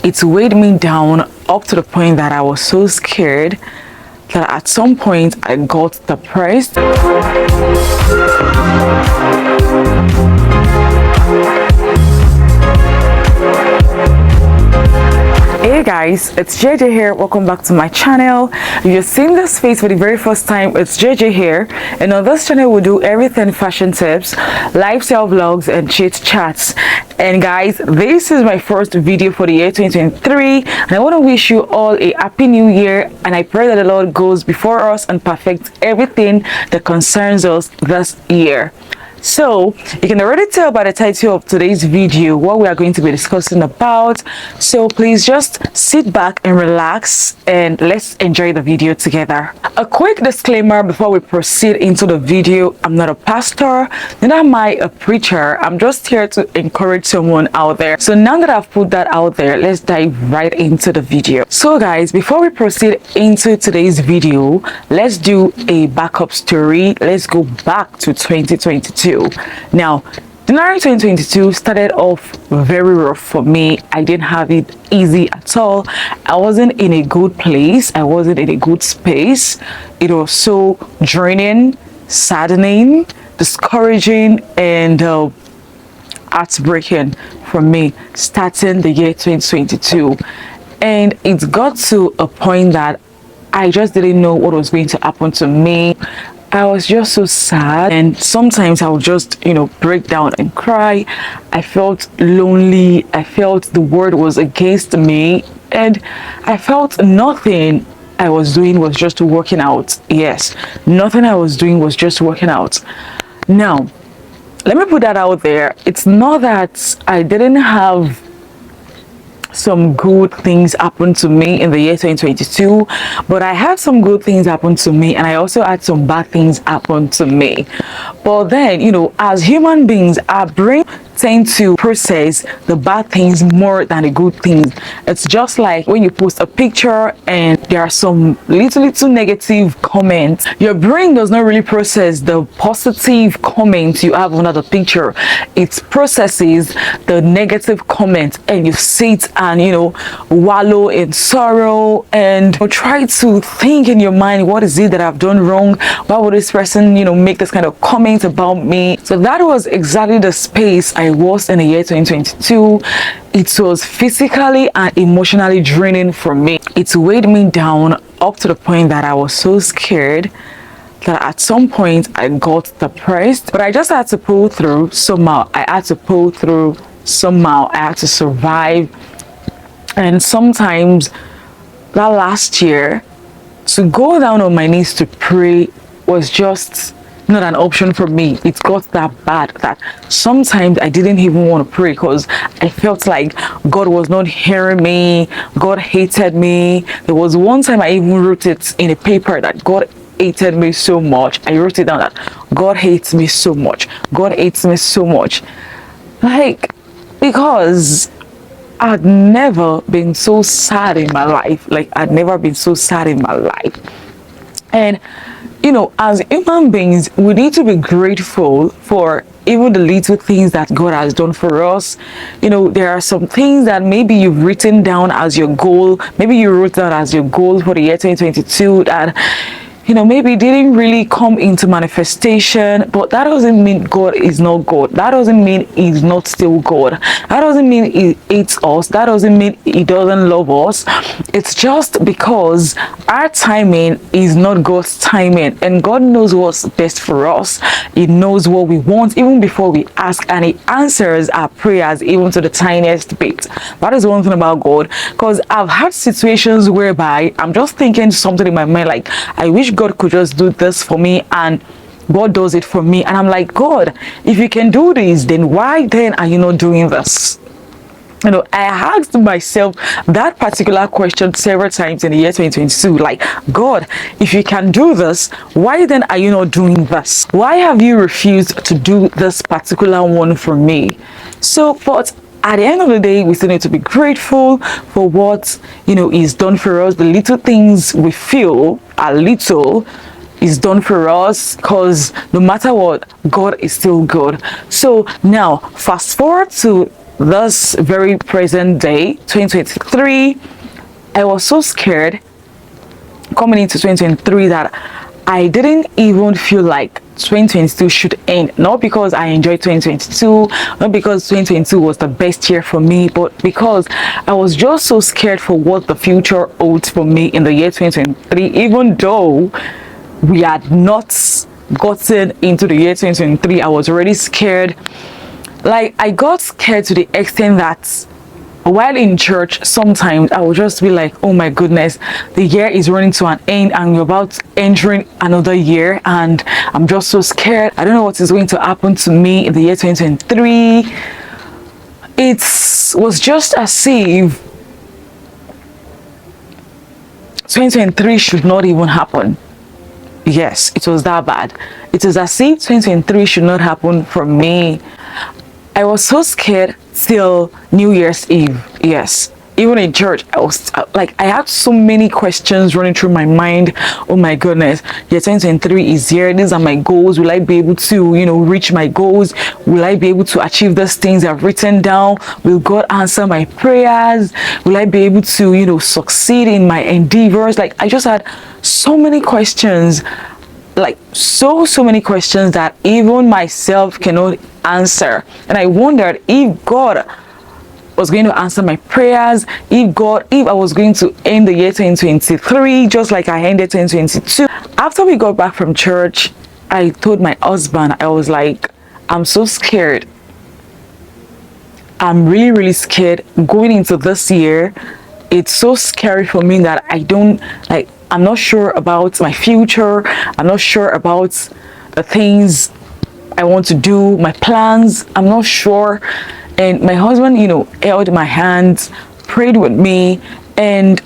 it weighed me down up to the point that I was so scared that at some point I got depressed. Hey guys, it's JJ here. Welcome back to my channel. If you're seeing this face for the very first time, it's JJ here, and on this channel we do everything fashion tips, lifestyle vlogs, and chit chats. And guys, this is my first video for the year 2023, and I want to wish you all a happy new year, and I pray that the Lord goes before us and perfects everything that concerns us this year. So you can already tell by the title of today's video what we are going to be discussing about, so please just sit back and relax and let's enjoy the video together. A quick disclaimer before we proceed into the video: I'm not a pastor, neither am I a preacher. I'm just here to encourage someone out there. So now that I've put that out there, let's dive right into the video. So guys, before we proceed into today's video, let's do a backup story. Let's go back to 2022. Now, January 2022 started off very rough for me. I didn't have it easy at all. I wasn't in a good place. I wasn't in a good space. It was so draining, saddening, discouraging, and heartbreaking for me starting the year 2022. And it got to a point that I just didn't know what was going to happen to me. I was just so sad, and sometimes I would just, break down and cry. I felt lonely. I felt the world was against me, and I felt nothing I was doing was just working out. Yes, nothing I was doing was just working out. Now, let me put that out there. It's not that I didn't have some good things happen to me in the year 2022, but I had some good things happen to me, and I also had some bad things happen to me. But then, as human beings, our brain tend to process the bad things more than the good things. It's just like when you post a picture and there are some little negative comments, your brain does not really process the positive comments you have under the picture. It processes the negative comments, and you sit and wallow in sorrow and try to think in your mind, what is it that I've done wrong? Why would this person make this kind of comment about me? So that was exactly the space I was in the year 2022. It was physically and emotionally draining for me. It weighed me down up to the point that I was so scared that at some point I got depressed. But I just had to pull through somehow. I had to pull through somehow. I had to survive. And sometimes that last year, to go down on my knees to pray was just not an option for me. It got that bad that sometimes I didn't even want to pray because I felt like God was not hearing me. God hated me. There was one time I even wrote it in a paper that God hated me so much. I wrote it down that God hates me so much. God hates me so much. Because I'd never been so sad in my life. I'd never been so sad in my life. And as human beings, we need to be grateful for even the little things that God has done for us. There are some things that maybe you've written down as your goal. Maybe you wrote down as your goal for the year 2022 that maybe didn't really come into manifestation, but that doesn't mean God is not God. That doesn't mean He's not still God. That doesn't mean He hates us. That doesn't mean He doesn't love us. It's just because our timing is not God's timing, and God knows what's best for us. He knows what we want even before we ask, and He answers our prayers even to the tiniest bit. That is one thing about God, because I've had situations whereby I'm just thinking something in my mind like, I wish God could just do this for me, and God does it for me, and I'm like, God, if you can do this, then why then are you not doing this? I asked myself that particular question several times in the year 2022, like, God, if you can do this, why then are you not doing this? Why have you refused to do this particular one for me? So, but at the end of the day, we still need to be grateful for what is done for us. The little things we feel are little is done for us, because no matter what, God is still good. So now fast forward to this very present day, 2023, I was so scared coming into 2023 that I didn't even feel like 2022 should end. Not because I enjoyed 2022, not because 2022 was the best year for me, but because I was just so scared for what the future holds for me in the year 2023, even though we had not gotten into the year 2023. I was already scared. Like, I got scared to the extent that while in church, sometimes I would just be like, oh my goodness, the year is running to an end and we're about entering another year, and I'm just so scared. I don't know what is going to happen to me in the year 2023. It was just as if 2023 should not even happen. Yes, it was that bad. It was as if 2023 should not happen for me. I was so scared till New Year's Eve. Yes, even in church, I was like, I had so many questions running through my mind. Oh my goodness, year 2023 is here. These are my goals. Will I be able to, reach my goals? Will I be able to achieve those things I've written down? Will God answer my prayers? Will I be able to, succeed in my endeavors? Like, I just had so many questions, like so many questions that even myself cannot answer. And I wondered if God was going to answer my prayers, if I was going to end the year 2023 just like I ended 2022. After we got back from church, I told my husband, I was like, I'm so scared. I'm really, really scared going into this year. It's so scary for me that I'm not sure about my future. I'm not sure about the things I want to do, my plans. I'm not sure. And my husband, held my hand, prayed with me, and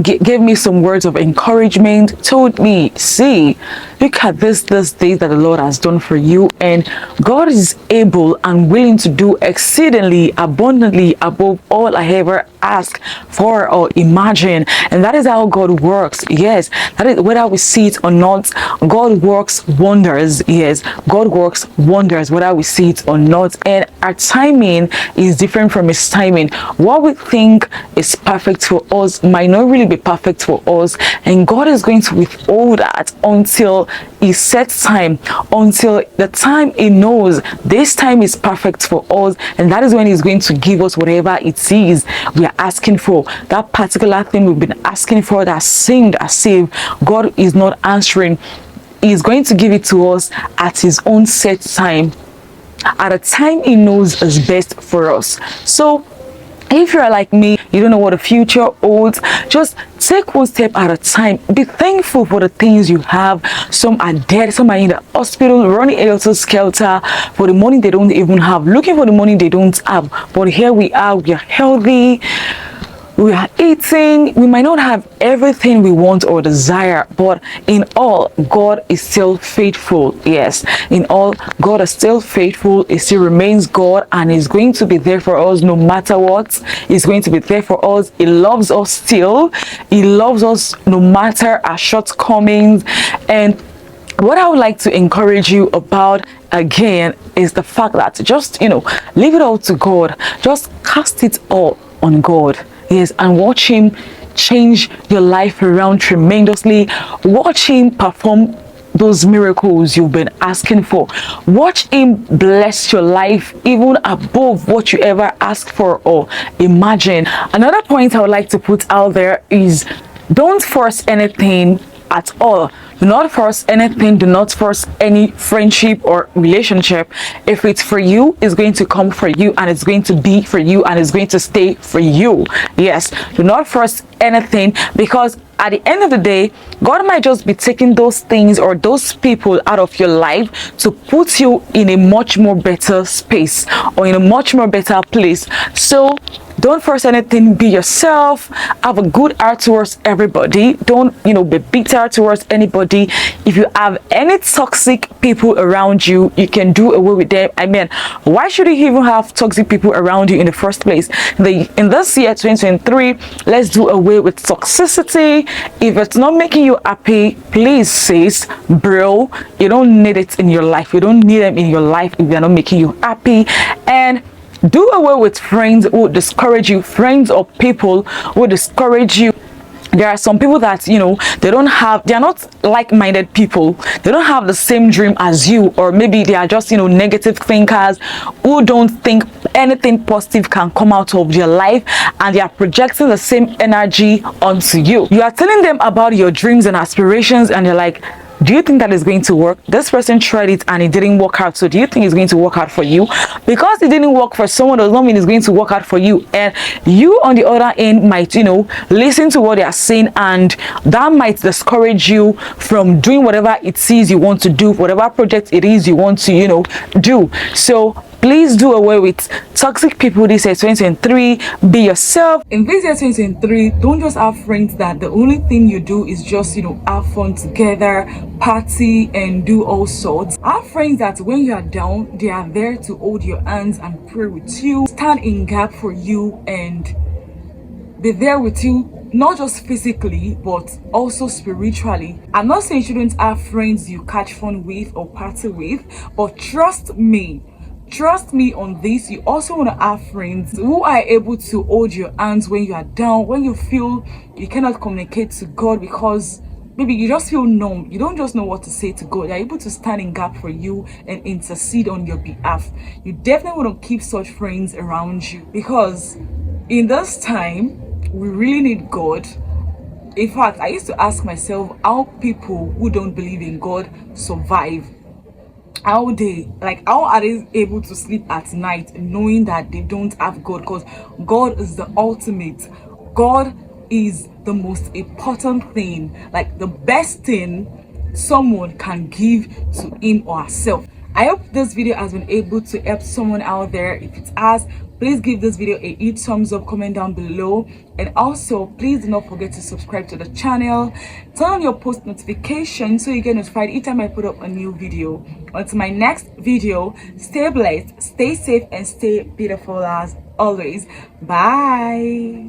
gave me some words of encouragement, told me, see, look at this day that the Lord has done for you, and God is able and willing to do exceedingly abundantly above all I ever ask for or imagine. And that is how God works. Yes, that is, whether we see it or not, God works wonders. Yes, God works wonders whether we see it or not. And our timing is different from his timing. What we think is perfect for us might not really be perfect for us, and God is going to withhold that until he sets time, until the time he knows this time is perfect for us, and that is when he's going to give us whatever it is we are asking for. That particular thing we've been asking for that seemed as if God is not answering, he's going to give it to us at his own set time, at a time he knows is best for us. So if you're like me, you don't know what the future holds, just take one step at a time. Be thankful for the things you have. Some are dead, some are in the hospital, running helter-skelter for the money they don't even have, looking for the money they don't have. But here we are healthy, we are eating. We might not have everything we want or desire, but in all, God is still faithful. Yes, in all, God is still faithful. He still remains God, and he's going to be there for us no matter what. He's going to be there for us. He loves us still. He loves us no matter our shortcomings. And what I would like to encourage you about again is the fact that just leave it all to God. Just cast it all on God. Yes, and watch him change your life around tremendously. Watch him perform those miracles you've been asking for. Watch him bless your life even above what you ever asked for or imagine. Another point I would like to put out there is, don't force anything at all. Do not force anything. Do not force any friendship or relationship. If it's for you, it's going to come for you, and it's going to be for you, and it's going to stay for you. Yes, do not force anything, because at the end of the day, God might just be taking those things or those people out of your life to put you in a much more better space or in a much more better place. So don't force anything. Be yourself. Have a good heart towards everybody. Don't be bitter towards anybody. If you have any toxic people around you, you can do away with them. I mean, why should you even have toxic people around you in the first place? In this year 2023, let's do away with toxicity. If it's not making you happy, please, sis, bro, you don't need it in your life. You don't need them in your life if they're not making you happy. And Do away with friends who discourage you, friends or people who discourage you. There are some people that, you know, they're not like-minded people. They don't have the same dream as you, or maybe they are just, you know, negative thinkers who don't think anything positive can come out of your life, and they are projecting the same energy onto you. You are telling them about your dreams and aspirations, and you're like, do you think that is going to work? This person tried it and it didn't work out, so do you think it's going to work out for you? Because it didn't work for someone does not mean it's going to work out for you. And you on the other end might, you know, listen to what they are saying, and that might discourage you from doing whatever it is you want to do, whatever project it is you want to, you know, do. So please do away with toxic people this year 2023. Be yourself. In this year 2023, don't just have friends that the only thing you do is just, you know, have fun together, party and do all sorts. Have friends that when you are down, they are there to hold your hands and pray with you, stand in gap for you, and be there with you, not just physically but also spiritually. I'm not saying you shouldn't have friends you catch fun with or party with, but trust me on this, you also want to have friends who are able to hold your hands when you are down, when you feel you cannot communicate to God because maybe you just feel numb, you don't just know what to say to God. They're able to stand in gap for you and intercede on your behalf. You definitely want to keep such friends around you, because in this time we really need God. In fact, I used to ask myself how people who don't believe in God survive. How are they able to sleep at night knowing that they don't have God? Because God is the ultimate. God is the most important thing, like the best thing someone can give to him or herself. I hope this video has been able to help someone out there. If it has, please give this video a huge thumbs up, comment down below, and also please do not forget to subscribe to the channel. Turn on your post notifications so you get notified each time I put up a new video. Until my next video, stay blessed, stay safe, and stay beautiful as always. Bye.